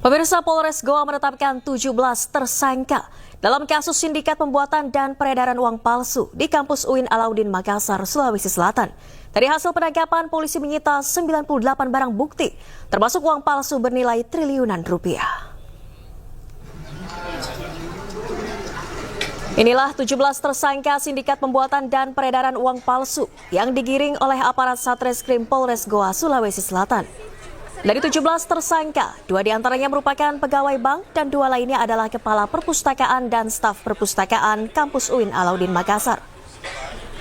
Pemirsa, Polres Goa menetapkan 17 tersangka dalam kasus sindikat pembuatan dan peredaran uang palsu di kampus UIN Alauddin Makassar, Sulawesi Selatan. Dari hasil penangkapan, polisi menyita 98 barang bukti, termasuk uang palsu bernilai triliunan rupiah. Inilah 17 tersangka sindikat pembuatan dan peredaran uang palsu yang digiring oleh aparat Satreskrim Polres Goa, Sulawesi Selatan. Dari 17 tersangka, 2 diantaranya merupakan pegawai bank dan 2 lainnya adalah kepala perpustakaan dan staf perpustakaan kampus UIN Alauddin Makassar.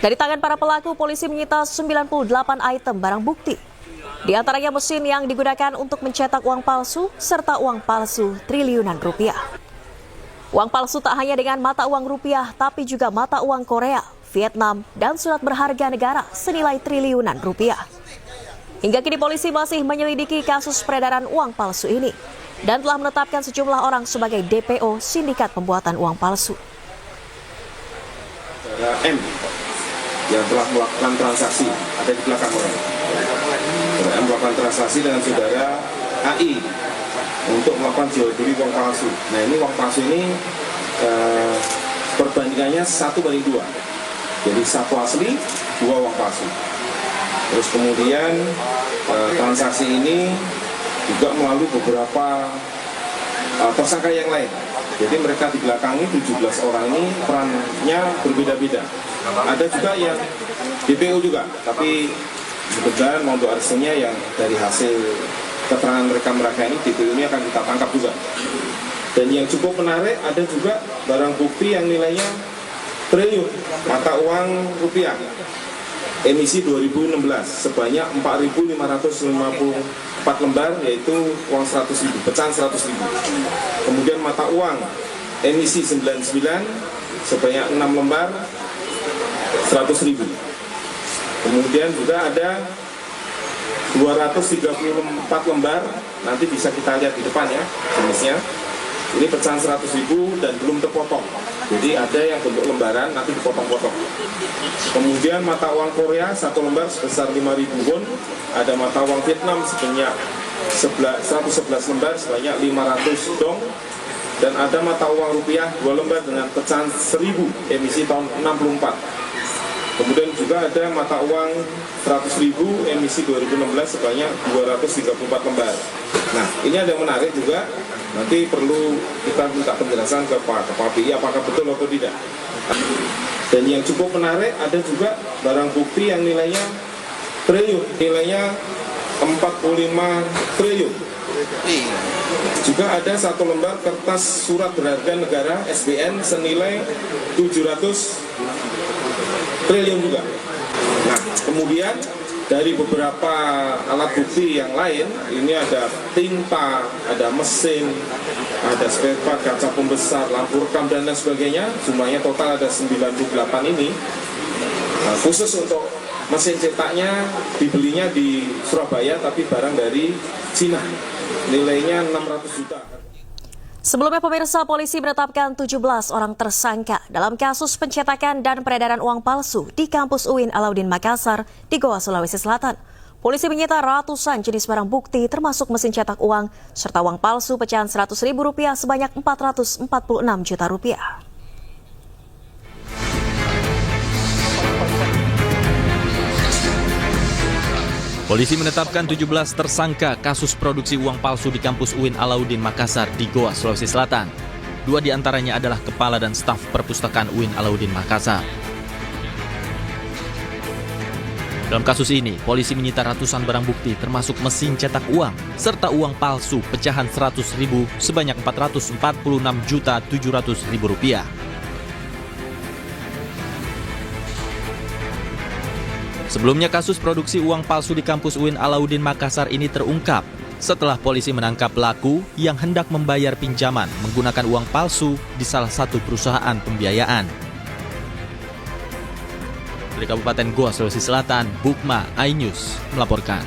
Dari tangan para pelaku, polisi menyita 98 item barang bukti. Di antaranya mesin yang digunakan untuk mencetak uang palsu serta uang palsu triliunan rupiah. Uang palsu tak hanya dengan mata uang rupiah, tapi juga mata uang Korea, Vietnam, dan surat berharga negara senilai triliunan rupiah. Hingga kini polisi masih menyelidiki kasus peredaran uang palsu ini dan telah menetapkan sejumlah orang sebagai DPO sindikat pembuatan uang palsu. Saudara M yang telah melakukan transaksi ada di belakang orang. Saudara M melakukan transaksi dengan saudara AI untuk melakukan jual beli uang palsu. Nah, ini uang palsu ini perbandingannya 1:2. Jadi 1 asli, 2 uang palsu. Terus kemudian transaksi ini juga melalui beberapa tersangka yang lain. Jadi mereka di belakang ini 17 orang ini perannya berbeda-beda. Ada juga yang DPO juga, tapi kebetulan untuk artinya yang dari hasil keterangan mereka ini DPO ini akan kita tangkap juga. Dan yang cukup menarik, ada juga barang bukti yang nilainya triliun, mata uang rupiah. Emisi 2016 sebanyak 4.554 lembar, yaitu uang 100.000, pecahan 100.000. Kemudian mata uang emisi 99 sebanyak 6 lembar 100.000. Kemudian juga ada 234 lembar, nanti bisa kita lihat di depan ya jenisnya. Ini pecahan 100.000 dan belum terpotong. Jadi ada yang bentuk lembaran, nanti dipotong-potong. Kemudian mata uang Korea 1 lembar sebesar 5.000 won. Ada mata uang Vietnam sebanyak 111 lembar sebanyak 500 dong. Dan ada mata uang rupiah 2 lembar dengan pecahan 1.000 emisi tahun 64. Kemudian juga ada mata uang 100.000 emisi 2016 sebanyak 234 lembar. Nah, ini ada yang menarik juga. Nanti perlu kita minta penjelasan ke Pak PI apakah betul atau tidak. Dan yang cukup menarik, ada juga barang bukti yang nilainya triliun, nilainya 45 triliun. Juga ada 1 lembar kertas surat berharga negara SBN senilai 700 triliun juga. Nah, kemudian dari beberapa alat bukti yang lain, ini ada tinta, ada mesin, ada spare part, kaca pembesar, lampu rekam, dan lain sebagainya. Jumlahnya total ada 98 ini. Nah, khusus untuk mesin cetaknya dibelinya di Surabaya, tapi barang dari Cina. Nilainya 600 juta. Sebelumnya, pemirsa, polisi menetapkan 17 orang tersangka dalam kasus pencetakan dan peredaran uang palsu di kampus UIN Alauddin Makassar di Goa, Sulawesi Selatan. Polisi menyita ratusan jenis barang bukti termasuk mesin cetak uang serta uang palsu pecahan Rp100.000 sebanyak 446 juta rupiah. Polisi menetapkan 17 tersangka kasus produksi uang palsu di kampus UIN Alauddin Makassar di Goa, Sulawesi Selatan. 2 diantaranya adalah kepala dan staf perpustakaan UIN Alauddin Makassar. Dalam kasus ini, polisi menyita ratusan barang bukti termasuk mesin cetak uang serta uang palsu pecahan 100.000 sebanyak Rp446.700.000. Sebelumnya, kasus produksi uang palsu di kampus UIN Alauddin Makassar ini terungkap setelah polisi menangkap pelaku yang hendak membayar pinjaman menggunakan uang palsu di salah satu perusahaan pembiayaan. Dari Kabupaten Goa, Sulawesi Selatan, Bukma, iNews melaporkan.